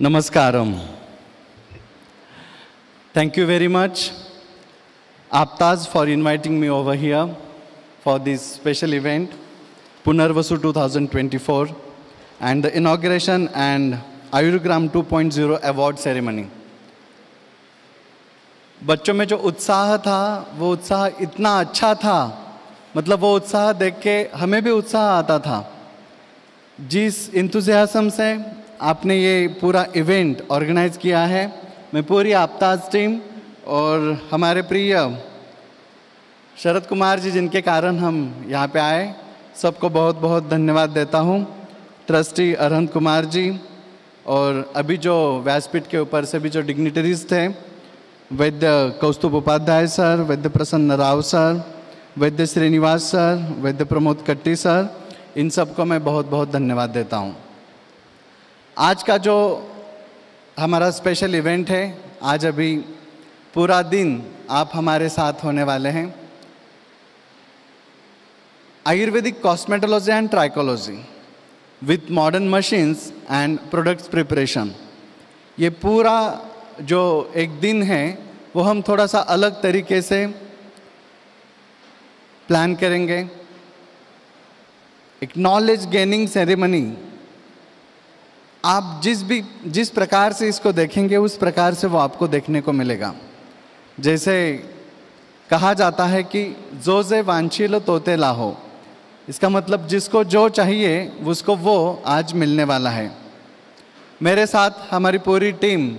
Namaskaram. Thank you very much, Aptaz, for inviting me over here for this special event, Punarvasu 2024, and the inauguration and Ayurgram 2.0 award ceremony. बच्चों में जो उत्साह था वो उत्साह इतना अच्छा था, मतलब वो उत्साह देख के हमें भी उत्साह आता था। जिस इंथुजियाज्म से आपने ये पूरा इवेंट ऑर्गेनाइज किया है, मैं पूरी आपताज टीम और हमारे प्रिय शरद कुमार जी जिनके कारण हम यहाँ पे आए, सबको बहुत बहुत धन्यवाद देता हूँ। ट्रस्टी अरहंत कुमार जी और अभी जो व्यासपीठ के ऊपर से भी जो डिग्निटरीज थे, वैद्य कौस्तुभ उपाध्याय सर, वैद्य प्रसन्न राव सर, वैद्य श्रीनिवास सर, वैद्य प्रमोद कट्टी सर, इन सबको मैं बहुत बहुत धन्यवाद देता हूँ। आज का जो हमारा स्पेशल इवेंट है, आज अभी पूरा दिन आप हमारे साथ होने वाले हैं। Ayurvedic cosmetology and trichology with modern machines and products preparation, ये पूरा जो एक दिन है वो हम थोड़ा सा अलग तरीके से प्लान करेंगे। एक नॉलेज गेनिंग सेरेमनी, आप जिस प्रकार से इसको देखेंगे उस प्रकार से वो आपको देखने को मिलेगा। जैसे कहा जाता है कि जोजे वांछिल तोते लाहो, इसका मतलब जिसको जो चाहिए उसको वो आज मिलने वाला है। मेरे साथ हमारी पूरी टीम,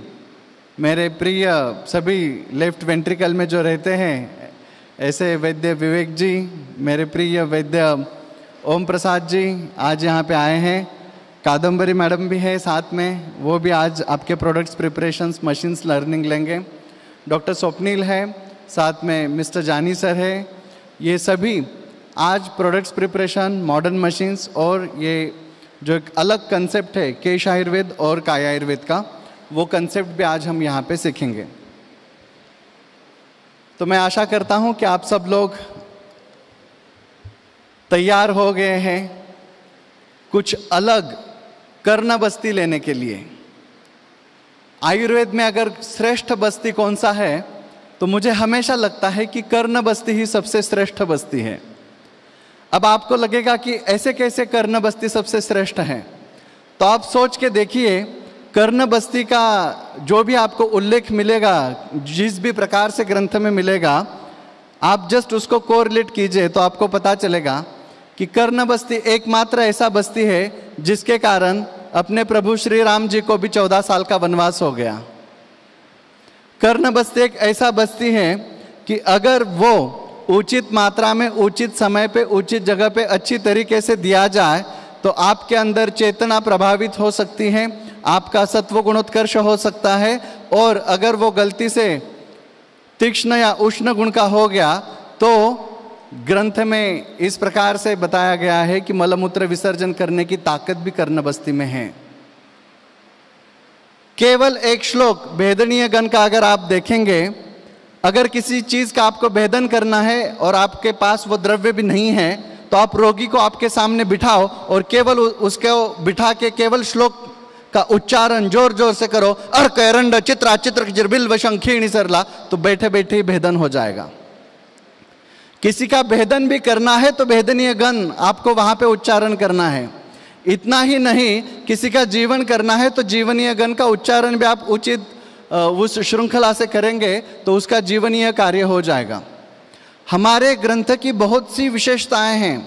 मेरे प्रिय सभी लेफ्ट वेंट्रिकल में जो रहते हैं, ऐसे वैद्य विवेक जी, मेरे प्रिय वैद्य ओम प्रसाद जी आज यहाँ पे आए हैं। कादम्बरी मैडम भी है साथ में, वो भी आज आपके प्रोडक्ट्स प्रिपरेशंस मशीन्स लर्निंग लेंगे। डॉक्टर स्वप्निल है, साथ में मिस्टर जानी सर है। ये सभी आज प्रोडक्ट्स प्रिपरेशन, मॉडर्न मशीन्स और ये जो एक अलग कंसेप्ट है केश आयुर्वेद और काया आयुर्वेद का, वो कंसेप्ट भी आज हम यहाँ पे सीखेंगे। तो मैं आशा करता हूँ कि आप सब लोग तैयार हो गए हैं कुछ अलग कर्ण बस्ती लेने के लिए। आयुर्वेद में अगर श्रेष्ठ बस्ती कौन सा है तो मुझे हमेशा लगता है कि कर्ण बस्ती ही सबसे श्रेष्ठ बस्ती है। अब आपको लगेगा कि ऐसे कैसे कर्ण बस्ती सबसे श्रेष्ठ है, तो आप सोच के देखिए, कर्ण बस्ती का जो भी आपको उल्लेख मिलेगा, जिस भी प्रकार से ग्रंथ में मिलेगा, आप जस्ट उसको कोरिलेट कीजिए तो आपको पता चलेगा कि कर्ण बस्ती एकमात्र ऐसा बस्ती है जिसके कारण अपने प्रभु श्री राम जी को भी 14 साल का वनवास हो गया। कर्ण बस्ती एक ऐसा बस्ती है कि अगर वो उचित मात्रा में, उचित समय पे, उचित जगह पे अच्छी तरीके से दिया जाए तो आपके अंदर चेतना प्रभावित हो सकती है, आपका सत्व गुणोत्कर्ष हो सकता है। और अगर वो गलती से तीक्ष्ण या उष्ण गुण का हो गया तो ग्रंथ में इस प्रकार से बताया गया है कि मलमूत्र विसर्जन करने की ताकत भी कर्ण बस्ती में है। केवल एक श्लोक भेदनीय गण का अगर आप देखेंगे, अगर किसी चीज का आपको भेदन करना है और आपके पास वो द्रव्य भी नहीं है, तो आप रोगी को आपके सामने बिठाओ और केवल उसको बिठा के केवल श्लोक का उच्चारण जोर जोर से करो, अर्क एरंड चित्रा चित्र जिरबिल्व शंखीणी सरला, तो बैठे बैठे ही भेदन हो जाएगा। किसी का भेदन भी करना है तो भेदनीय गण आपको वहां पे उच्चारण करना है। इतना ही नहीं, किसी का जीवन करना है तो जीवनीय गण का उच्चारण भी आप उचित उस श्रृंखला से करेंगे तो उसका जीवनीय कार्य हो जाएगा। हमारे ग्रंथ की बहुत सी विशेषताएं हैं।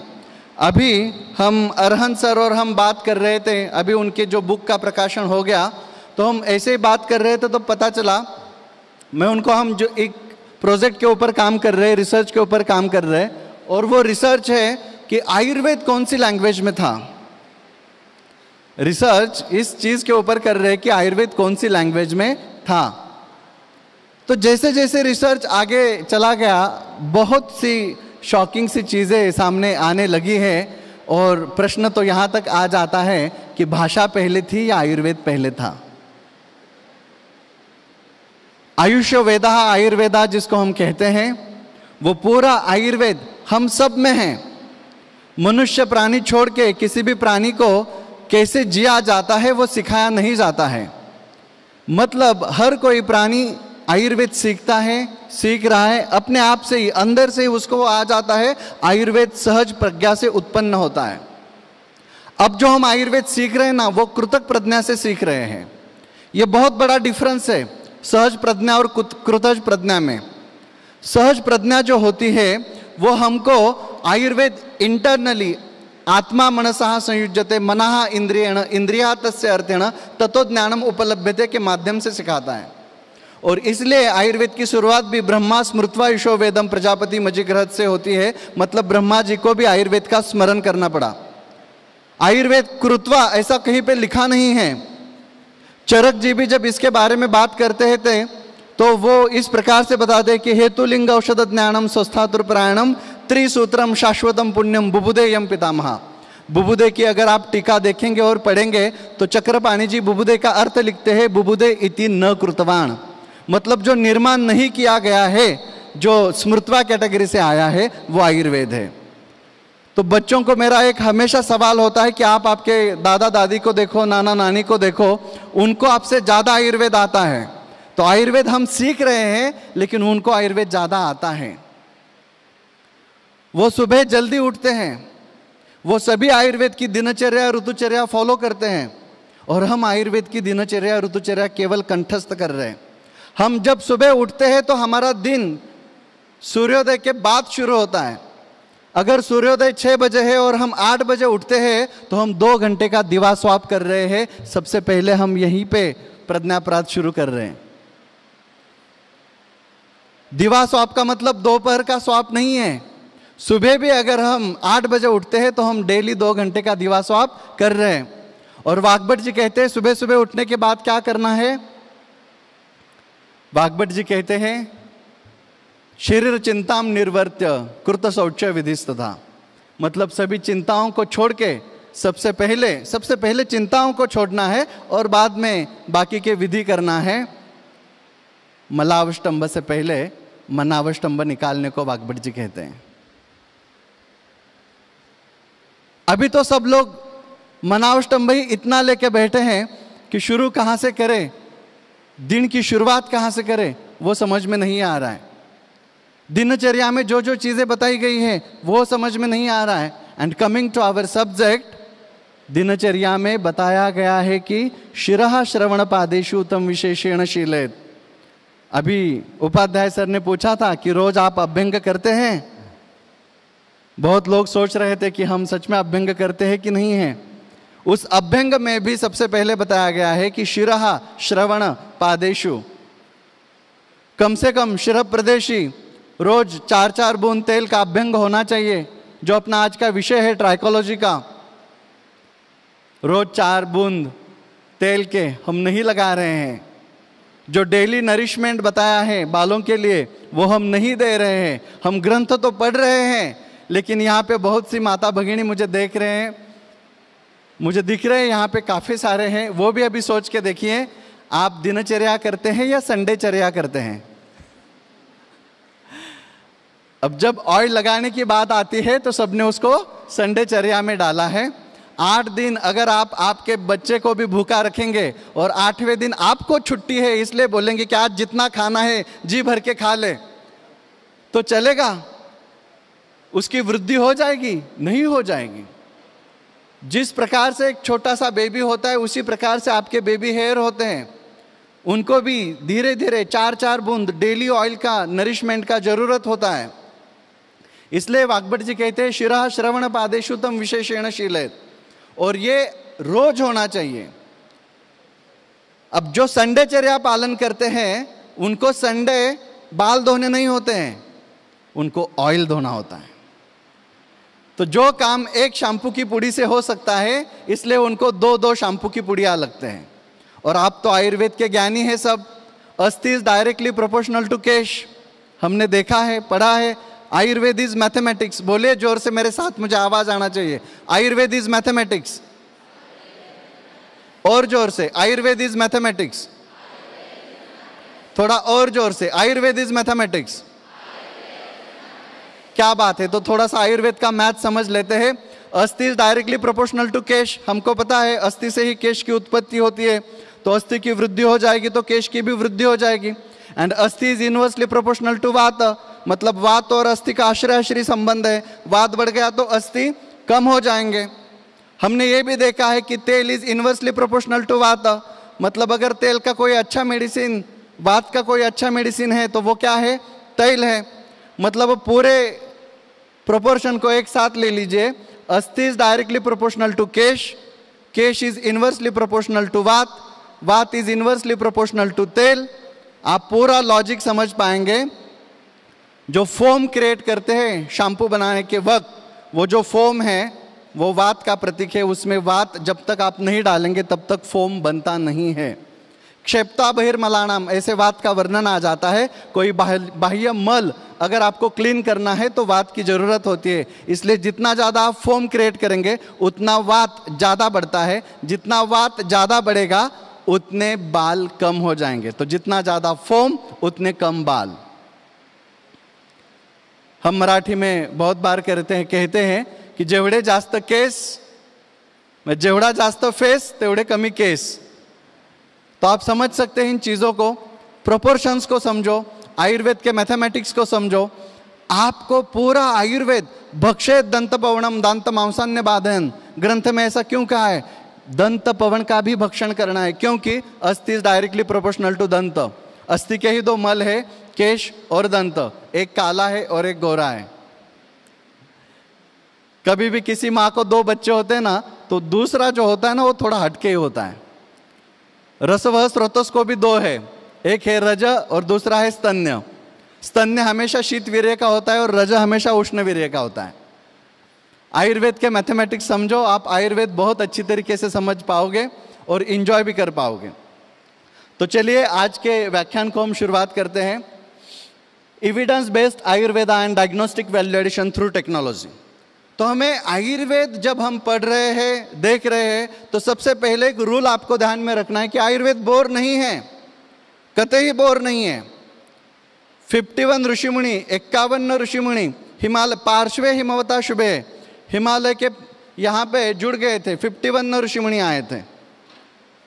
अभी हम अरहंत सर और हम बात कर रहे थे, अभी उनके जो बुक का प्रकाशन हो गया तो हम ऐसे ही बात कर रहे थे तो पता चला, हम जो एक प्रोजेक्ट के ऊपर काम कर रहे हैं, रिसर्च के ऊपर काम कर रहे हैं, और वो रिसर्च है कि आयुर्वेद कौन सी लैंग्वेज में था। रिसर्च इस चीज के ऊपर कर रहे हैं कि आयुर्वेद कौन सी लैंग्वेज में था। तो जैसे जैसे रिसर्च आगे चला गया, बहुत सी शॉकिंग सी चीजें सामने आने लगी है। और प्रश्न तो यहां तक आ जाता है कि भाषा पहले थी या आयुर्वेद पहले था। आयुष्य वेदा आयुर्वेदा जिसको हम कहते हैं, वो पूरा आयुर्वेद हम सब में है। मनुष्य प्राणी छोड़ के किसी भी प्राणी को कैसे जिया जाता है वो सिखाया नहीं जाता है। मतलब हर कोई प्राणी आयुर्वेद सीखता है, सीख रहा है, अपने आप से ही अंदर से ही उसको आ जाता है। आयुर्वेद सहज प्रज्ञा से उत्पन्न होता है। अब जो हम आयुर्वेद सीख रहे हैं ना, वो कृतक प्रज्ञा से सीख रहे हैं। ये बहुत बड़ा डिफरेंस है सहज प्रज्ञा और कृतज प्रज्ञा में। सहज प्रज्ञा जो होती है वो हमको आयुर्वेद इंटरनली आत्मा मनसः संयुज्यते मनः इंद्रियेण इंद्रिया तस्य अर्थेन ततो ज्ञानम उपलभ्यते के माध्यम से सिखाता है। और इसलिए आयुर्वेद की शुरुआत भी ब्रह्मा स्मृत्वा ईशो वेदम प्रजापति मजिग्रहत से होती है। मतलब ब्रह्मा जी को भी आयुर्वेद का स्मरण करना पड़ा। आयुर्वेद कृत्वा ऐसा कहीं पे लिखा नहीं है। चरक जी भी जब इसके बारे में बात करते थे तो वो इस प्रकार से बताते कि हेतुलिंग औषध ज्ञानम स्वस्थातुरपरायणम त्रिसूत्रम शाश्वतम पुण्यम बुबुदेयम पितामह। बुबुदे की अगर आप टीका देखेंगे और पढ़ेंगे तो चक्रपाणी जी बुबुदे का अर्थ लिखते हैं बुबुदे इति न कृतवान। मतलब जो निर्माण नहीं किया गया है, जो स्मृत्वा कैटेगरी से आया है, वो आयुर्वेद है। तो बच्चों को मेरा एक हमेशा सवाल होता है कि आप आपके दादा दादी को देखो, नाना नानी को देखो, उनको आपसे ज़्यादा आयुर्वेद आता है। तो आयुर्वेद हम सीख रहे हैं लेकिन उनको आयुर्वेद ज़्यादा आता है। वो सुबह जल्दी उठते हैं, वो सभी आयुर्वेद की दिनचर्या ऋतुचर्या फॉलो करते हैं, और हम आयुर्वेद की दिनचर्या ऋतुचर्या केवल कंठस्थ कर रहे हैं। हम जब सुबह उठते हैं तो हमारा दिन सूर्योदय के बाद शुरू होता है। अगर सूर्योदय 6 बजे है और हम 8 बजे उठते हैं तो हम 2 घंटे का दिवा स्वाप कर रहे हैं। सबसे पहले हम यहीं पे प्रज्ञापराध शुरू कर रहे हैं। दिवा स्वाप का मतलब दोपहर का स्वाप नहीं है। सुबह भी अगर हम 8 बजे उठते हैं तो हम डेली 2 घंटे का दिवा स्वाप कर रहे हैं। और वाग्भट जी कहते हैं सुबह सुबह उठने के बाद क्या करना है। वाग्भट जी कहते हैं शरीर चिंताम निर्वर्त्य कृत शौच विधिस्तथा। मतलब सभी चिंताओं को छोड़ के सबसे पहले चिंताओं को छोड़ना है और बाद में बाकी के विधि करना है। मलावष्टंब से पहले मनावष्टंब निकालने को वाग्भट जी कहते हैं। अभी तो सब लोग मनावष्टंब ही इतना लेके बैठे हैं कि शुरू कहाँ से करें, दिन की शुरुआत कहाँ से करें, वो समझ में नहीं आ रहा है। दिनचर्या में जो जो चीज़ें बताई गई हैं वो समझ में नहीं आ रहा है। And coming to our subject, दिनचर्या में बताया गया है कि शिरः श्रवण पादेषु तम विशेषेण शीलेत। अभी उपाध्याय सर ने पूछा था कि रोज आप अभ्यंग करते हैं। बहुत लोग सोच रहे थे कि हम सच में अभ्यंग करते हैं कि नहीं है। उस अभ्यंग में भी सबसे पहले बताया गया है कि शिरः श्रवण पादेषु, कम से कम शिर प्रदेशी रोज 4-4 बूंद तेल का अभ्यंग होना चाहिए। जो अपना आज का विषय है ट्राइकोलॉजी का, रोज 4 बूंद तेल के हम नहीं लगा रहे हैं। जो डेली नरिशमेंट बताया है बालों के लिए वो हम नहीं दे रहे हैं। हम ग्रंथ तो पढ़ रहे हैं लेकिन यहाँ पे बहुत सी माता भगिनी मुझे देख रहे हैं, मुझे दिख रहे हैं यहाँ पे काफ़ी सारे हैं। वो भी अभी सोच के देखिए आप दिनचर्या करते हैं या संडे चर्या करते हैं। अब जब ऑयल लगाने की बात आती है तो सबने उसको संडे चर्या में डाला है। 8 दिन अगर आप आपके बच्चे को भी भूखा रखेंगे और 8वें दिन आपको छुट्टी है इसलिए बोलेंगे कि आज जितना खाना है जी भर के खा ले, तो चलेगा? उसकी वृद्धि हो जाएगी? नहीं हो जाएगी। जिस प्रकार से एक छोटा सा बेबी होता है उसी प्रकार से आपके बेबी हेयर होते हैं। उनको भी धीरे धीरे 4-4 बूंद डेली ऑयल का नरिशमेंट का जरूरत होता है। इसलिए वाग्भट जी कहते हैं शिरः श्रवण पादेषु तम विशेषेण शीलेत, और ये रोज होना चाहिए। अब जो संडे चर्या पालन करते हैं उनको संडे बाल धोने नहीं होते हैं, उनको ऑयल धोना होता है। तो जो काम एक शैम्पू की पुड़ी से हो सकता है इसलिए उनको 2-2 शैम्पू की पुड़ियाँ लगते हैं। और आप तो आयुर्वेद के ज्ञानी हैं सब। अस्थि इज डायरेक्टली प्रोपोर्शनल टू केश, हमने देखा है, पढ़ा है। Ayurveda is mathematics. बोलिए जोर से मेरे साथ, मुझे आवाज आना चाहिए। Ayurveda is mathematics. और जोर से, आयुर्वेद इज मैथमेटिक्स। थोड़ा और जोर से, आयुर्वेद इज मैथमेटिक्स। क्या बात है। तो थोड़ा सा आयुर्वेद का मैथ समझ लेते हैं। अस्थि इज डायरेक्टली प्रोपोर्शनल टू केश, हमको पता है अस्थि से ही केश की उत्पत्ति होती है। तो अस्थि की वृद्धि हो जाएगी तो केश की भी वृद्धि हो जाएगी। एंड अस्थि इज इनवर्सली प्रोपोर्शनल टू वात, मतलब वात और अस्थि का आश्रय संबंध है। वात बढ़ गया तो अस्थि कम हो जाएंगे। हमने ये भी देखा है कि तेल इज इनवर्सली प्रोपोर्शनल टू वात, मतलब अगर तेल का कोई अच्छा मेडिसिन, वात का कोई अच्छा मेडिसिन है तो वो क्या है, तेल है। मतलब पूरे प्रोपोर्शन को एक साथ ले लीजिए। Asthi is directly proportional to kesh, kesh is inversely proportional to vata, vata is inversely proportional to तेल। आप पूरा लॉजिक समझ पाएंगे। जो फोम क्रिएट करते हैं शैम्पू बनाने के वक्त, वो जो फोम है वो वात का प्रतीक है। उसमें वात जब तक आप नहीं डालेंगे तब तक फोम बनता नहीं है। क्षेप्ता बहिर्मलानाम, ऐसे वात का वर्णन आ जाता है। कोई बाह्य मल अगर आपको क्लीन करना है तो वात की जरूरत होती है। इसलिए जितना ज़्यादा आप फोम क्रिएट करेंगे उतना वात ज़्यादा बढ़ता है। जितना वात ज़्यादा बढ़ेगा उतने बाल कम हो जाएंगे। तो जितना ज़्यादा फोम उतने कम बाल। हम मराठी में बहुत बार कहते हैं की जेवढे जास्त केस, जेवढा जास्त फेस तेवढे कमी केस। तो आप समझ सकते हैं इन चीज़ों को, प्रोपोर्शंस को समझो, आयुर्वेद के मैथमेटिक्स को समझो। आपको पूरा आयुर्वेद भक्षेत दंत पवनम दांत मांसान्य बाधन ग्रंथ में ऐसा क्यों कहा है, दंत पवन का भी भक्षण करना है, क्योंकि अस्थि इज डायरेक्टली प्रोपोर्शनल टू दंत। अस्थि के ही दो मल है, केश और दंत, एक काला है और एक गोरा है। कभी भी किसी माँ को दो बच्चे होते हैं ना, तो दूसरा जो होता है ना वो थोड़ा हटके ही होता है। रसवह स्रोतस को भी दो है, एक है रज और दूसरा है स्तन्य। स्तन्य हमेशा शीत वीर्य का होता है और रज हमेशा उष्ण वीर्य का होता है। आयुर्वेद के मैथमेटिक्स समझो, आप आयुर्वेद बहुत अच्छी तरीके से समझ पाओगे और इंजॉय भी कर पाओगे। तो चलिए आज के व्याख्यान को हम शुरुआत करते हैं। Evidence based Ayurveda and diagnostic value addition through technology. तो हमें आयुर्वेद जब हम पढ़ रहे हैं, देख रहे हैं, तो सबसे पहले एक रूल आपको ध्यान में रखना है कि आयुर्वेद बोर नहीं है, कतई बोर नहीं है। 51 ऋषिमुनि, 51 ऋषिमुनि हिमालय पार्श्वे हिमवता शुभे, हिमालय के यहाँ पे जुड़ गए थे। 51 ऋषिमुनि आए थे।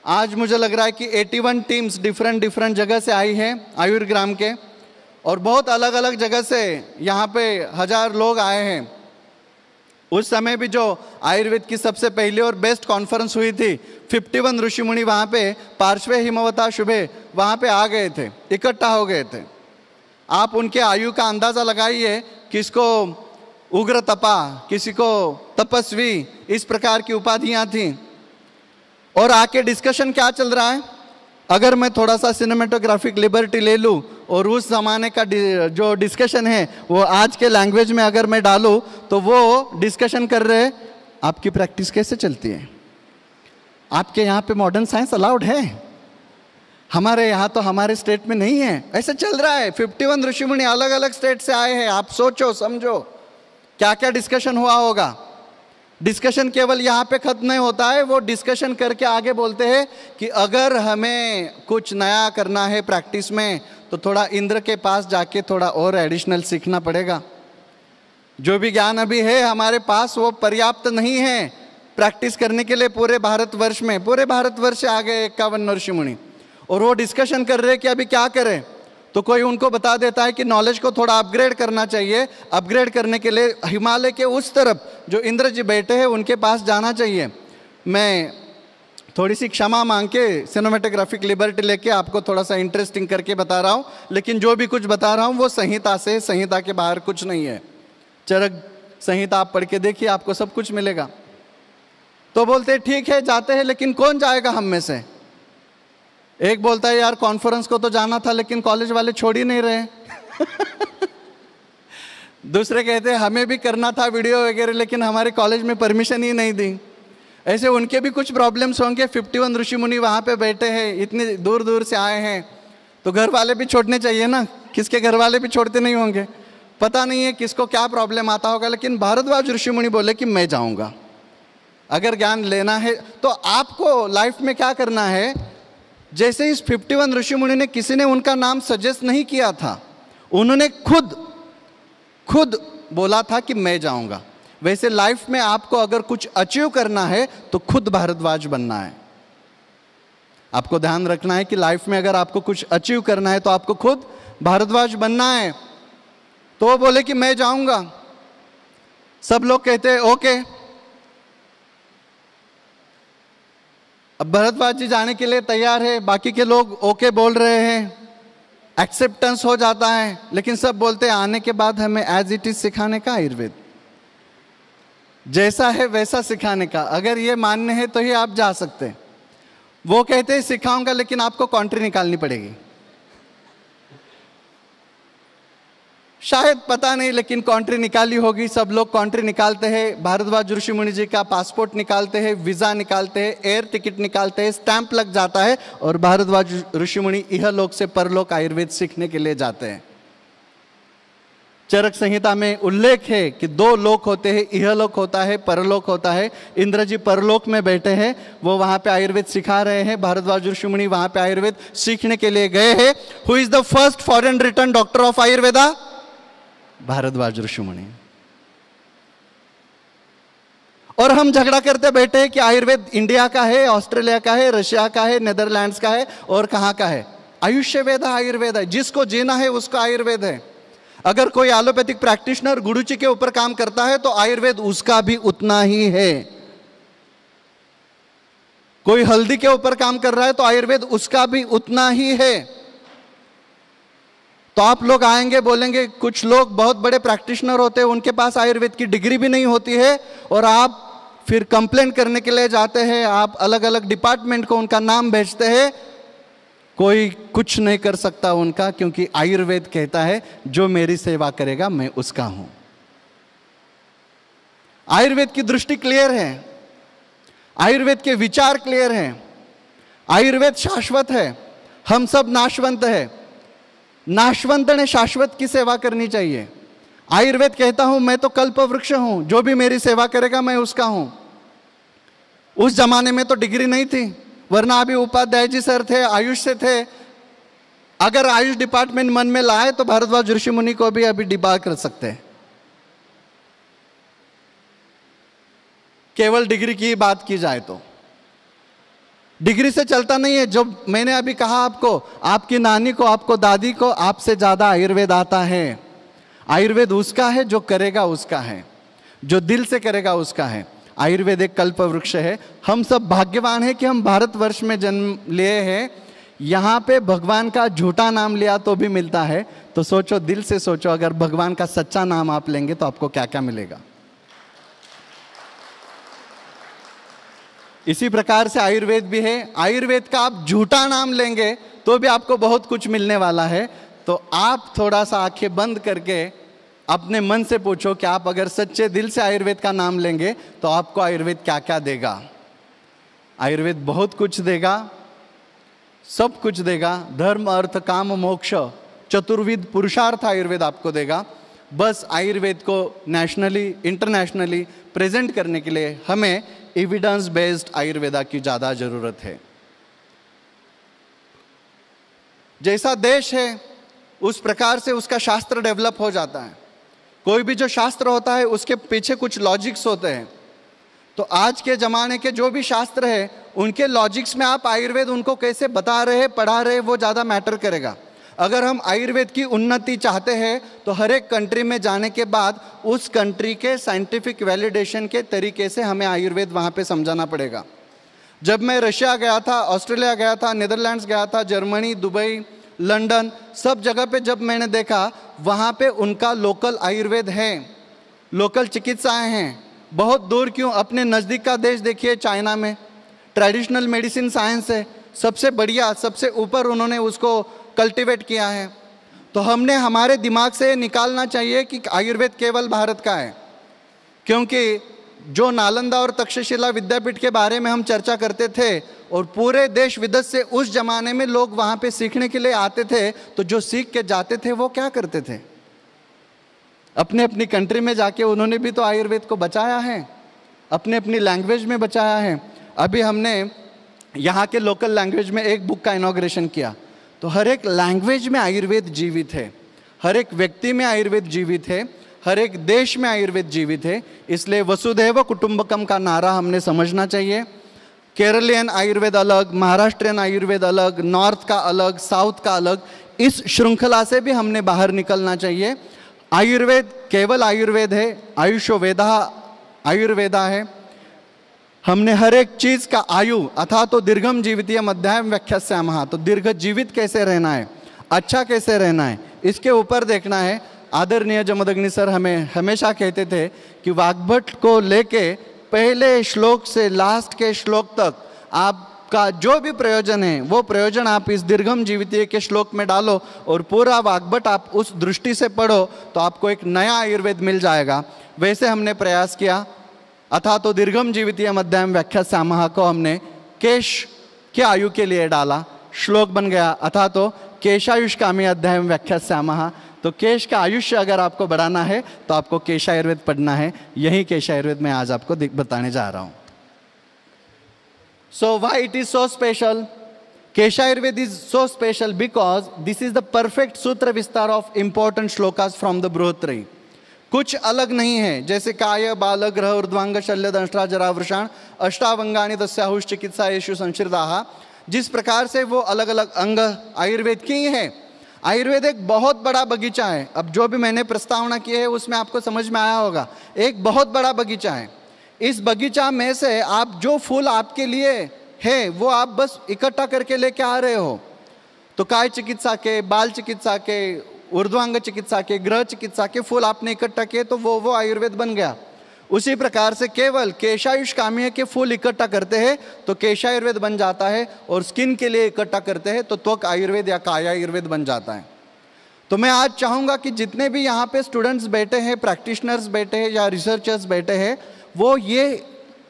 आज मुझे लग रहा है कि 81 टीम्स डिफरेंट जगह से आई है आयुर्ग्राम के, और बहुत अलग अलग जगह से यहाँ पे 1000 लोग आए हैं। उस समय भी जो आयुर्वेद की सबसे पहली और बेस्ट कॉन्फ्रेंस हुई थी, 51 ऋषिमुनि वहाँ पे पार्श्वे हिमवता शुभे वहाँ पे आ गए थे, इकट्ठा हो गए थे। आप उनके आयु का अंदाज़ा लगाइए, किसको उग्र तपा, किसी को तपस्वी, इस प्रकार की उपाधियाँ थीं। और आके डिस्कशन क्या चल रहा है, अगर मैं थोड़ा सा सिनेमेटोग्राफिक लिबर्टी ले लूँ और उस ज़माने का जो डिस्कशन है वो आज के लैंग्वेज में अगर मैं डालूँ, तो वो डिस्कशन कर रहे हैं आपकी प्रैक्टिस कैसे चलती है, आपके यहाँ पे मॉडर्न साइंस अलाउड है, हमारे यहाँ तो हमारे स्टेट में नहीं है। ऐसे चल रहा है। 51 ऋषिमुनि अलग अलग स्टेट से आए हैं। आप सोचो समझो क्या क्या डिस्कशन हुआ होगा। डिस्कशन केवल यहाँ पे खत्म नहीं होता है, वो डिस्कशन करके आगे बोलते हैं कि अगर हमें कुछ नया करना है प्रैक्टिस में तो थोड़ा इंद्र के पास जाके थोड़ा और एडिशनल सीखना पड़ेगा। जो भी ज्ञान अभी है हमारे पास वो पर्याप्त नहीं है प्रैक्टिस करने के लिए। पूरे भारतवर्ष में, पूरे भारतवर्ष से आ गए 51 ऋषिमुनि और वो डिस्कशन कर रहे हैं कि अभी क्या करें। तो कोई उनको बता देता है कि नॉलेज को थोड़ा अपग्रेड करना चाहिए। अपग्रेड करने के लिए हिमालय के उस तरफ जो इंद्र जी बैठे हैं उनके पास जाना चाहिए। मैं थोड़ी सी क्षमा मांग के सिनेमेटोग्राफिक लिबर्टी लेके आपको थोड़ा सा इंटरेस्टिंग करके बता रहा हूँ, लेकिन जो भी कुछ बता रहा हूँ वो संहिता से, संहिता के बाहर कुछ नहीं है। चरक संहिता आप पढ़ के देखिए, आपको सब कुछ मिलेगा। तो बोलते ठीक है जाते हैं, लेकिन कौन जाएगा हम में से। एक बोलता है यार कॉन्फ्रेंस को तो जाना था लेकिन कॉलेज वाले छोड़ ही नहीं रहे। दूसरे कहते हैं हमें भी करना था वीडियो वगैरह लेकिन हमारे कॉलेज में परमिशन ही नहीं दी। ऐसे उनके भी कुछ प्रॉब्लम्स होंगे। 51 ऋषि मुनि वहाँ पे बैठे हैं, इतने दूर दूर से आए हैं, तो घर वाले भी छोड़ने चाहिए ना। किसके घर वाले भी छोड़ते नहीं होंगे, पता नहीं है किसको क्या प्रॉब्लम आता होगा। लेकिन भारद्वाज ऋषि मुनि बोले कि मैं जाऊँगा, अगर ज्ञान लेना है। तो आपको लाइफ में क्या करना है, जैसे इस 51 ऋषि मुनि ने, किसी ने उनका नाम सजेस्ट नहीं किया था, उन्होंने खुद बोला था कि मैं जाऊंगा। वैसे लाइफ में आपको अगर कुछ अचीव करना है तो खुद भारद्वाज बनना है। आपको ध्यान रखना है कि लाइफ में अगर आपको कुछ अचीव करना है तो आपको खुद भारद्वाज बनना है। तो वो बोले कि मैं जाऊंगा। सब लोग कहते हैं ओके। अब भारद्वाज जी जाने के लिए तैयार है, बाकी के लोग ओके बोल रहे हैं, एक्सेप्टेंस हो जाता है, लेकिन सब बोलते हैं आने के बाद हमें एज इट इज सिखाने का आयुर्वेद, जैसा है वैसा सिखाने का। अगर ये मान्य है तो ही आप जा सकते हैं। वो कहते हैं सिखाऊंगा लेकिन आपको कॉन्ट्री निकालनी पड़ेगी। शायद पता नहीं, लेकिन कॉन्ट्री निकाली होगी। सब लोग कॉन्ट्री निकालते हैं, भारद्वाज ऋषि मुनि जी का पासपोर्ट निकालते हैं, वीजा निकालते हैं, एयर टिकट निकालते हैं, स्टैंप लग जाता है और भारद्वाज ऋषि मुनि इहलोक से परलोक आयुर्वेद सीखने के लिए जाते हैं। चरक संहिता में उल्लेख है कि 2 लोक होते हैं, इहलोक होता है, परलोक होता है। इंद्र जी परलोक में बैठे हैं, वो वहां पे आयुर्वेद सिखा रहे हैं, भारद्वाज ऋषि मुनि वहां पे आयुर्वेद सीखने के लिए गए हैं। Who is the first foreign return doctor of Ayurveda? Bharadwaj ऋषि मुनि। और हम झगड़ा करते बैठे हैं कि आयुर्वेद इंडिया का है, ऑस्ट्रेलिया का है, रशिया का है, नेदरलैंड्स का है और कहां का है? आयुष्य वेद आयुर्वेद है, जिसको जीना है उसका आयुर्वेद है। अगर कोई एलोपैथिक प्रैक्टिशनर गुरुजी के ऊपर काम करता है तो आयुर्वेद उसका भी उतना ही है। कोई हल्दी के ऊपर काम कर रहा है तो आयुर्वेद उसका भी उतना ही है। तो आप लोग आएंगे बोलेंगे, कुछ लोग बहुत बड़े प्रैक्टिशनर होते हैं, उनके पास आयुर्वेद की डिग्री भी नहीं होती है और आप फिर कंप्लेंट करने के लिए जाते हैं, आप अलग अलग डिपार्टमेंट को उनका नाम भेजते हैं। कोई कुछ नहीं कर सकता उनका, क्योंकि आयुर्वेद कहता है जो मेरी सेवा करेगा मैं उसका हूं। आयुर्वेद की दृष्टि क्लियर है, आयुर्वेद के विचार क्लियर हैं। आयुर्वेद शाश्वत है, हम सब नाशवंत है। नाशवंत ने शाश्वत की सेवा करनी चाहिए। आयुर्वेद कहता हूं मैं तो कल्प वृक्ष हूं, जो भी मेरी सेवा करेगा मैं उसका हूं। उस जमाने में तो डिग्री नहीं थी, वरना अभी उपाध्याय जी सर थे, आयुष से थे। अगर आयुष डिपार्टमेंट मन में लाए तो भारद्वाज ऋषि मुनि को भी अभी डिबार कर सकते हैं। केवल डिग्री की बात की जाए तो डिग्री से चलता नहीं है। जो मैंने अभी कहा आपको, आपकी नानी को, आपको दादी को आपसे ज्यादा आयुर्वेद आता है। आयुर्वेद उसका है जो करेगा उसका है, जो दिल से करेगा उसका है। आयुर्वेद एक कल्प वृक्ष है। हम सब भाग्यवान हैं कि हम भारतवर्ष में जन्म लिए हैं। यहाँ पे भगवान का झूठा नाम लिया तो भी मिलता है। तो सोचो, दिल से सोचो, अगर भगवान का सच्चा नाम आप लेंगे तो आपको क्या क्या मिलेगा। इसी प्रकार से आयुर्वेद भी है। आयुर्वेद का आप झूठा नाम लेंगे तो भी आपको बहुत कुछ मिलने वाला है। तो आप थोड़ा सा आंखें बंद करके अपने मन से पूछो कि आप अगर सच्चे दिल से आयुर्वेद का नाम लेंगे तो आपको आयुर्वेद क्या क्या देगा। आयुर्वेद बहुत कुछ देगा, सब कुछ देगा। धर्म अर्थ काम मोक्ष चतुर्विध पुरुषार्थ आयुर्वेद आपको देगा। बस आयुर्वेद को नेशनली इंटरनेशनली प्रेजेंट करने के लिए हमें एविडेंस बेस्ड आयुर्वेदा की ज़्यादा ज़रूरत है। जैसा देश है उस प्रकार से उसका शास्त्र डेवलप हो जाता है। कोई भी जो शास्त्र होता है उसके पीछे कुछ लॉजिक्स होते हैं। तो आज के ज़माने के जो भी शास्त्र है उनके लॉजिक्स में आप आयुर्वेद उनको कैसे बता रहे हैं, पढ़ा रहे हैं, वो ज़्यादा मैटर करेगा। अगर हम आयुर्वेद की उन्नति चाहते हैं तो हर एक कंट्री में जाने के बाद उस कंट्री के साइंटिफिक वैलिडेशन के तरीके से हमें आयुर्वेद वहाँ पे समझाना पड़ेगा। जब मैं रशिया गया था, ऑस्ट्रेलिया गया था, नीदरलैंड्स गया था, जर्मनी, दुबई, लंदन, सब जगह पे जब मैंने देखा वहाँ पे उनका लोकल आयुर्वेद है, लोकल चिकित्साएँ हैं। बहुत दूर क्यों, अपने नज़दीक का देश देखिए, चाइना में ट्रेडिशनल मेडिसिन साइंस है, सबसे बढ़िया, सबसे ऊपर उन्होंने उसको कल्टीवेट किया है। तो हमने हमारे दिमाग से निकालना चाहिए कि आयुर्वेद केवल भारत का है। क्योंकि जो नालंदा और तक्षशिला विद्यापीठ के बारे में हम चर्चा करते थे और पूरे देश विदेश से उस जमाने में लोग वहाँ पे सीखने के लिए आते थे, तो जो सीख के जाते थे वो क्या करते थे, अपने अपनी कंट्री में जाके उन्होंने भी तो आयुर्वेद को बचाया है, अपने अपनी लैंग्वेज में बचाया है। अभी हमने यहाँ के लोकल लैंग्वेज में एक बुक का इनॉग्रेशन किया। तो हर एक लैंग्वेज में आयुर्वेद जीवित है, हर एक व्यक्ति में आयुर्वेद जीवित है, हर एक देश में आयुर्वेद जीवित है। इसलिए वसुधैव कुटुंबकम का नारा हमने समझना चाहिए केरलियन आयुर्वेद अलग, महाराष्ट्रियन आयुर्वेद अलग, नॉर्थ का अलग, साउथ का अलग। इस श्रृंखला से भी हमने बाहर निकलना चाहिए। आयुर्वेद केवल आयुर्वेद है, आयुषो वेदा आयुर्वेदा है। हमने हर एक चीज का आयु अथा तो दीर्घम जीवितीय मध्याह्न व्याख्यास्यामः, तो दीर्घ जीवित कैसे रहना है, अच्छा कैसे रहना है, इसके ऊपर देखना है। आदरणीय जमदग्नि सर हमें हमेशा कहते थे कि वाग्भट को लेके पहले श्लोक से लास्ट के श्लोक तक आपका जो भी प्रयोजन है वो प्रयोजन आप इस दीर्घम जीवितीय के श्लोक में डालो और पूरा वाग्भट आप उस दृष्टि से पढ़ो तो आपको एक नया आयुर्वेद मिल जाएगा। वैसे हमने प्रयास किया। अथा तो दीर्घम जीवितीय मध्याह्न व्याख्यास्यामः को हमने केश के आयु के लिए डाला, श्लोक बन गया अथा तो केशायुष कामी अध्याय व्याख्यास्यामः। तो केश का आयुष्य अगर आपको बढ़ाना है तो आपको केश आयुर्वेद पढ़ना है। यही केश आयुर्वेद मैं आज आपको बताने जा रहा हूं। So why it is so special? Kesh Ayurveda is so special because this is the perfect sutra vistaar of important shlokas from the Brihattrayi. कुछ अलग नहीं है, जैसे काय बाल ग्रह ऊर्ध्वांग शल्य दंष्ट्रा जरा वृषाण अष्टावंगानि तस्याहुष चिकित्सा येषु संश्रिताः, जिस प्रकार से वो अलग अलग अंग आयुर्वेद की है। आयुर्वेद एक बहुत बड़ा बगीचा है। अब जो भी मैंने प्रस्तावना की है उसमें आपको समझ में आया होगा, एक बहुत बड़ा बगीचा है। इस बगीचा में से आप जो फूल आपके लिए है वो आप बस इकट्ठा करके लेके आ रहे हो। तो काय चिकित्सा के, बाल चिकित्सा के, ऊर्ध्वांग चिकित्सा के, ग्रह चिकित्सा के फूल आपने इकट्ठा किए तो वो आयुर्वेद बन गया। उसी प्रकार से केवल केशायुष काम्य के फूल इकट्ठा करते हैं तो केशायुर्वेद बन जाता है, और स्किन के लिए इकट्ठा करते हैं तो त्वक आयुर्वेद या काया आयुर्वेद बन जाता है। तो मैं आज चाहूँगा कि जितने भी यहाँ पे स्टूडेंट्स बैठे हैं, प्रैक्टिशनर्स बैठे हैं या रिसर्चर्स बैठे हैं, वो ये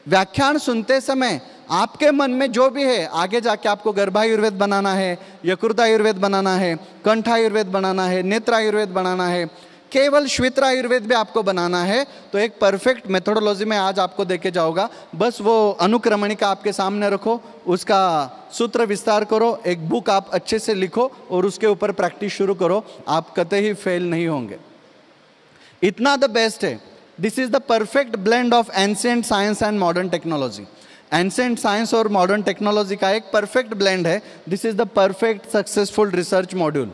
व्याख्यान सुनते समय आपके मन में जो भी है, आगे जाके आपको गर्भायुर्वेद बनाना है, यकृत आयुर्वेद बनाना है, कंठ आयुर्वेद बनाना है, नेत्र आयुर्वेद बनाना है, केवल श्वेत्र आयुर्वेद भी आपको बनाना है, तो एक परफेक्ट मेथोडोलॉजी में आज आपको देके जाऊंगा। बस वो अनुक्रमणिका आपके सामने रखो, उसका सूत्र विस्तार करो, एक बुक आप अच्छे से लिखो और उसके ऊपर प्रैक्टिस शुरू करो। आप कतई ही फेल नहीं होंगे। इतना द बेस्ट है। This is the perfect blend of ancient science and modern technology. Ancient science और मॉडर्न टेक्नोलॉजी का एक परफेक्ट ब्लेंड है। This is the perfect successful research module.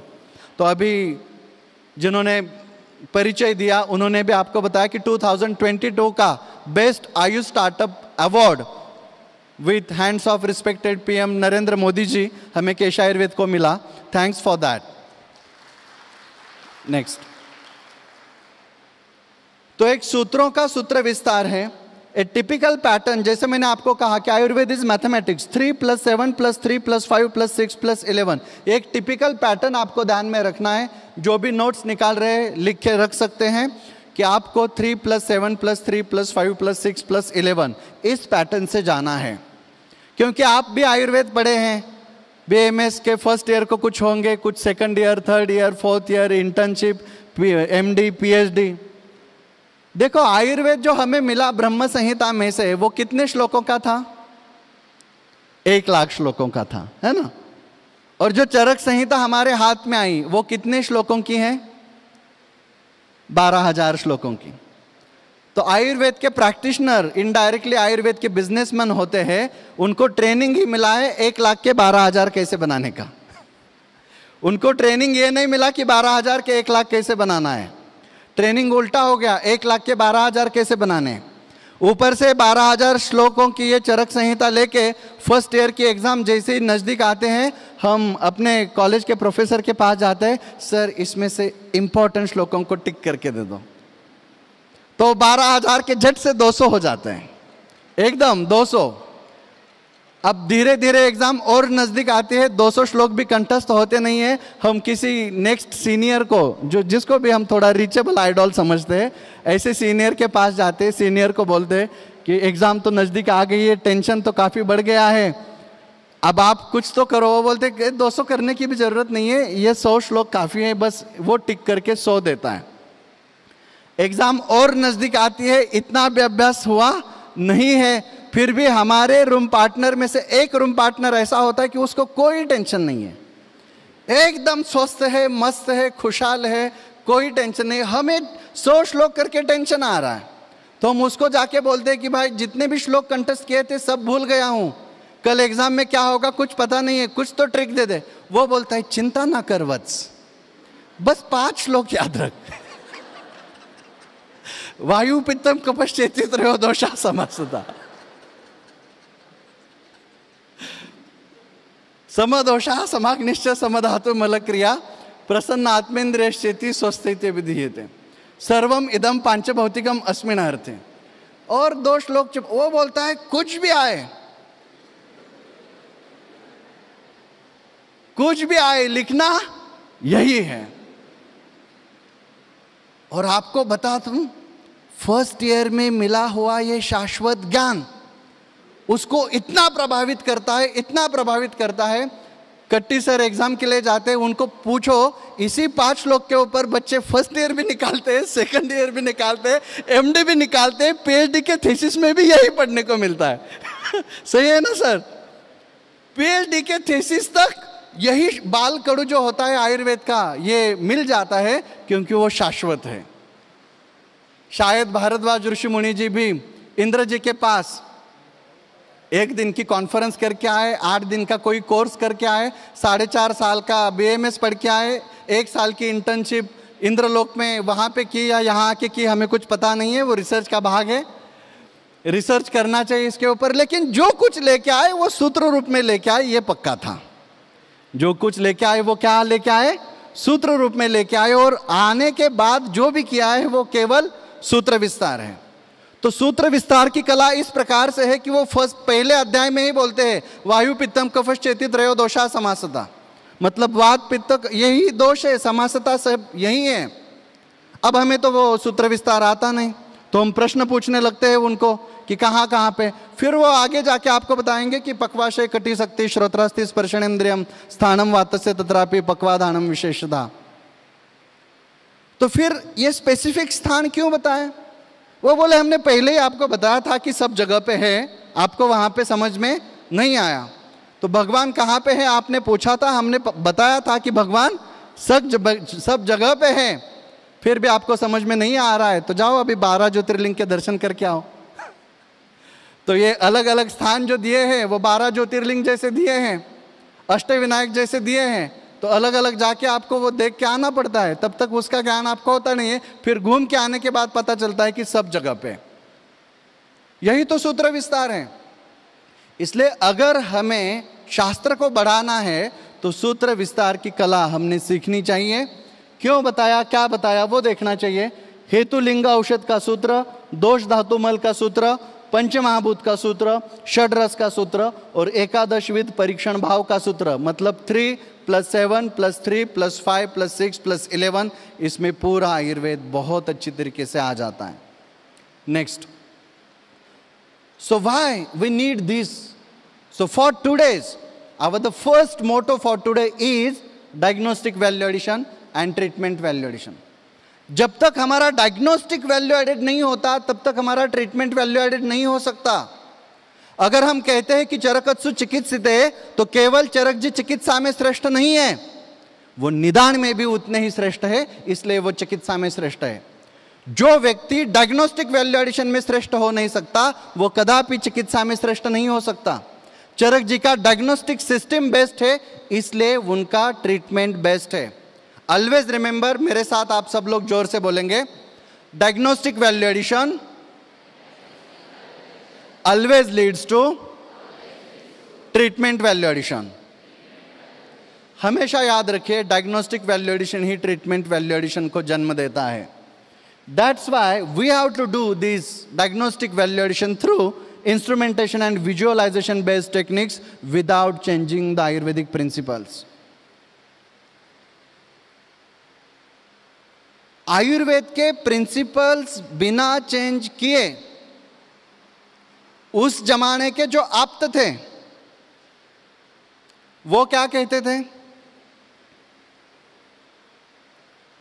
तो अभी जिन्होंने परिचय दिया उन्होंने भी आपको बताया कि 2022 का best Ayush startup award with hands of respected PM Narendra Modi ji हमें केश आयुर्वेद को मिला। Thanks for that. नेक्स्ट, तो एक सूत्रों का सूत्र विस्तार है। ए टिपिकल पैटर्न, जैसे मैंने आपको कहा कि आयुर्वेद इज मैथमेटिक्स, 3 + 7 + 3 + 5 + 6 + 11। एक टिपिकल पैटर्न आपको ध्यान में रखना है। जो भी नोट्स निकाल रहे हैं लिख के रख सकते हैं कि आपको 3 + 7 + 3 + 5 + 6 + 11 इस पैटर्न से जाना है। क्योंकि आप भी आयुर्वेद पढ़े हैं, BMS के फर्स्ट ईयर को कुछ होंगे, कुछ second year, third year, fourth year, internship, MD, PhD। देखो आयुर्वेद जो हमें मिला ब्रह्म संहिता में से वो कितने श्लोकों का था? 1 लाख श्लोकों का था, है ना। और जो चरक संहिता हमारे हाथ में आई वो कितने श्लोकों की है? 12,000 श्लोकों की। तो आयुर्वेद के प्रैक्टिशनर इनडायरेक्टली आयुर्वेद के बिजनेसमैन होते हैं, उनको ट्रेनिंग ही मिला है 1 लाख के 12,000 कैसे बनाने का। उनको ट्रेनिंग ये नहीं मिला कि 12,000 के 1 लाख कैसे बनाना है। ट्रेनिंग उल्टा हो गया, 1 लाख के 12,000 कैसे बनाने। ऊपर से 12,000 श्लोकों की ये चरक संहिता लेके फर्स्ट ईयर की एग्जाम जैसे ही नज़दीक आते हैं, हम अपने कॉलेज के प्रोफेसर के पास जाते हैं, सर इसमें से इंपॉर्टेंट श्लोकों को टिक करके दे दो। तो 12,000 के झट से 200 हो जाते हैं, एकदम 200। अब धीरे धीरे एग्जाम और नज़दीक आती है, 200 श्लोक भी कंठस्थ होते नहीं है। हम किसी नेक्स्ट सीनियर को, जो जिसको भी हम थोड़ा रीचेबल आइडॉल समझते हैं, ऐसे सीनियर के पास जाते हैं, सीनियर को बोलते हैं कि एग्ज़ाम तो नज़दीक आ गई है, टेंशन तो काफ़ी बढ़ गया है, अब आप कुछ तो करो। वो बोलते कि 200 करने की भी ज़रूरत नहीं है, ये 100 श्लोक काफ़ी है, बस वो टिक करके 100 देता है। एग्ज़ाम और नज़दीक आती है, इतना भी अभ्यास हुआ नहीं है, फिर भी हमारे रूम पार्टनर में से एक रूम पार्टनर ऐसा होता है कि उसको कोई टेंशन नहीं है, एकदम स्वस्थ है, मस्त है, खुशहाल है, कोई टेंशन नहीं। हमें 100 श्लोक करके टेंशन आ रहा है, तो हम उसको जाके बोलते हैं कि भाई जितने भी श्लोक कंठस्थ किए थे सब भूल गया हूँ, कल एग्जाम में क्या होगा कुछ पता नहीं है, कुछ तो ट्रिक दे दे। वो बोलता है चिंता ना कर वत्स, बस 5 श्लोक याद रख। वायु पित्तम कपश्चेति त्रयोदशा समासता, समदोषा समाग्निश्च समधातु मलक्रिया प्रसन्न आत्मेन्द्रियश्चेति स्वस्थिते विधीयते सर्वम इदम पांचभौतिकम अस्मिन् अर्थे। और 2 श्लोक चुप। वो बोलता है कुछ भी आए, कुछ भी आए, लिखना यही है। और आपको बता दूं, फर्स्ट ईयर में मिला हुआ ये शाश्वत ज्ञान उसको इतना प्रभावित करता है, इतना प्रभावित करता है। कट्टी सर एग्जाम के लिए जाते हैं, उनको पूछो इसी 5 श्लोक के ऊपर बच्चे फर्स्ट ईयर भी निकालते हैं, सेकंड ईयर भी निकालते हैं, एमडी भी निकालते हैं, पीएचडी के थीसिस में भी यही पढ़ने को मिलता है। सही है ना सर? पीएचडी के थीसिस तक यही बाल कड़ू जो होता है आयुर्वेद का, ये मिल जाता है क्योंकि वो शाश्वत है। शायद भारद्वाज ऋषि मुनि जी भी इंद्र जी के पास 1 दिन की कॉन्फ्रेंस करके आए, 8 दिन का कोई कोर्स करके आए, 4.5 साल का बीएमएस पढ़ के आए, 1 साल की इंटर्नशिप इंद्रलोक में वहाँ पे की या यहाँ आके की, हमें कुछ पता नहीं है, वो रिसर्च का भाग है, रिसर्च करना चाहिए इसके ऊपर। लेकिन जो कुछ लेके आए वो सूत्र रूप में लेके आए, ये पक्का था। जो कुछ लेके आए वो क्या लेके आए? सूत्र रूप में लेके आए। और आने के बाद जो भी किया है वो केवल सूत्र विस्तार है। तो सूत्र विस्तार की कला इस प्रकार से है कि वो पहले अध्याय में ही बोलते हैं वायु पित्तम कफश्चेति त्रयोदशा समासता, मतलब वात पित्त यही दोष है, समासता सब यही है। अब हमें तो वो सूत्र विस्तार आता नहीं, तो हम प्रश्न पूछने लगते हैं उनको कि कहाँ कहाँ पे। फिर वो आगे जाके आपको बताएंगे कि पक्वाशय कटी शक्ति श्रोत्रास्ति स्पर्शनेन्द्रियम स्थानम वातस्य तत्रापि पक्वाधानम विशेषता। तो फिर ये स्पेसिफिक स्थान क्यों बताएं? वो बोले हमने पहले ही आपको बताया था कि सब जगह पे है, आपको वहां पे समझ में नहीं आया। तो भगवान कहाँ पे है आपने पूछा था, हमने बताया था कि भगवान सब जगह पे है, फिर भी आपको समझ में नहीं आ रहा है तो जाओ अभी 12 ज्योतिर्लिंग के दर्शन करके आओ। तो ये अलग अलग स्थान जो दिए हैं वो 12 ज्योतिर्लिंग जैसे दिए हैं, अष्टविनायक जैसे दिए हैं, तो अलग अलग जाके आपको वो देख के आना पड़ता है, तब तक उसका ज्ञान आपको होता नहीं है। फिर घूम के आने के बाद पता चलता है कि सब जगह पे। यही तो सूत्र विस्तार है। इसलिए अगर हमें शास्त्र को बढ़ाना है तो सूत्र विस्तार की कला हमने सीखनी चाहिए। क्यों बताया, क्या बताया वो देखना चाहिए। हेतु लिंग औषध का सूत्र, दोष धातु मल का सूत्र, पंचमहाभूत का सूत्र, षड्रस का सूत्र और एकादशविध परीक्षण भाव का सूत्र, मतलब 3 + 7 + 3 + 5 + 6 + 11, इसमें पूरा आयुर्वेद बहुत अच्छी तरीके से आ जाता है। Next, so why we need this? So for today's the first motto for today is diagnostic value addition and treatment value addition. जब तक हमारा डायग्नोस्टिक वैल्यू एडेड नहीं होता तब तक हमारा ट्रीटमेंट वैल्यू एडेड नहीं हो सकता। अगर हम कहते हैं कि चरकत्सु चिकित्सिते, तो केवल चरक जी चिकित्सा में श्रेष्ठ नहीं है, वो निदान में भी उतने ही श्रेष्ठ है, इसलिए वो चिकित्सा में श्रेष्ठ है। जो व्यक्ति डायग्नोस्टिक वैल्यू एडिशन में श्रेष्ठ हो नहीं सकता वो कदापि चिकित्सा में श्रेष्ठ नहीं हो सकता। चरक जी का डायग्नोस्टिक सिस्टम बेस्ट है, इसलिए उनका ट्रीटमेंट बेस्ट है। ऑलवेज रिमेंबर, मेरे साथ आप सब लोग जोर से बोलेंगे, diagnostic value addition always leads to treatment value addition. हमेशा याद रखिए, डायग्नोस्टिक वैल्यू एडिशन ही ट्रीटमेंट वैल्यू एडिशन को जन्म देता है। That's why we have to do this diagnostic value addition through instrumentation and visualization based techniques without changing the Ayurvedic principles. Ayurveda के principles बिना चेंज किए उस जमाने के जो आप्त थे वो क्या कहते थे?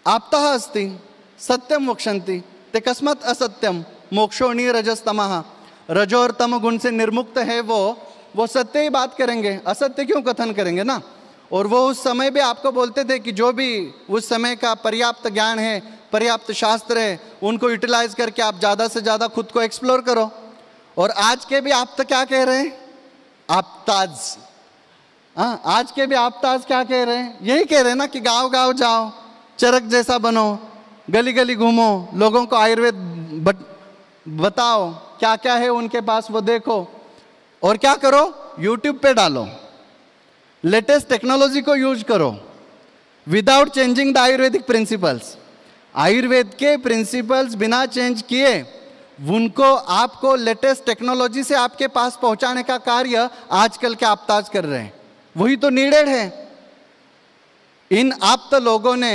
आप्तः अस्ति सत्यम वक्षन्ति ते कस्मत् असत्यम मोक्षोणी रजस्तमः। रजो और तम गुण से निर्मुक्त है वो सत्य ही बात करेंगे, असत्य क्यों कथन करेंगे ना। और वो उस समय भी आपको बोलते थे कि जो भी उस समय का पर्याप्त ज्ञान है, पर्याप्त शास्त्र है, उनको यूटिलाइज करके आप ज़्यादा से ज़्यादा खुद को एक्सप्लोर करो। और आज के भी आप तो क्या कह रहे हैं? आपताज, हाँ आज के भी आपताज क्या कह रहे हैं, यही कह रहे हैं ना कि गांव गांव जाओ, चरक जैसा बनो, गली गली घूमो, लोगों को आयुर्वेद बताओ, क्या क्या है उनके पास वो देखो, और क्या करो, यूट्यूब पे डालो, लेटेस्ट टेक्नोलॉजी को यूज करो, without changing the Ayurvedic principles. Ayurveda के प्रिंसिपल्स बिना चेंज किए उनको आपको लेटेस्ट टेक्नोलॉजी से आपके पास पहुंचाने का कार्य आजकल के आपताज कर रहे हैं। वही तो नीडेड है। इन आप्त लोगों ने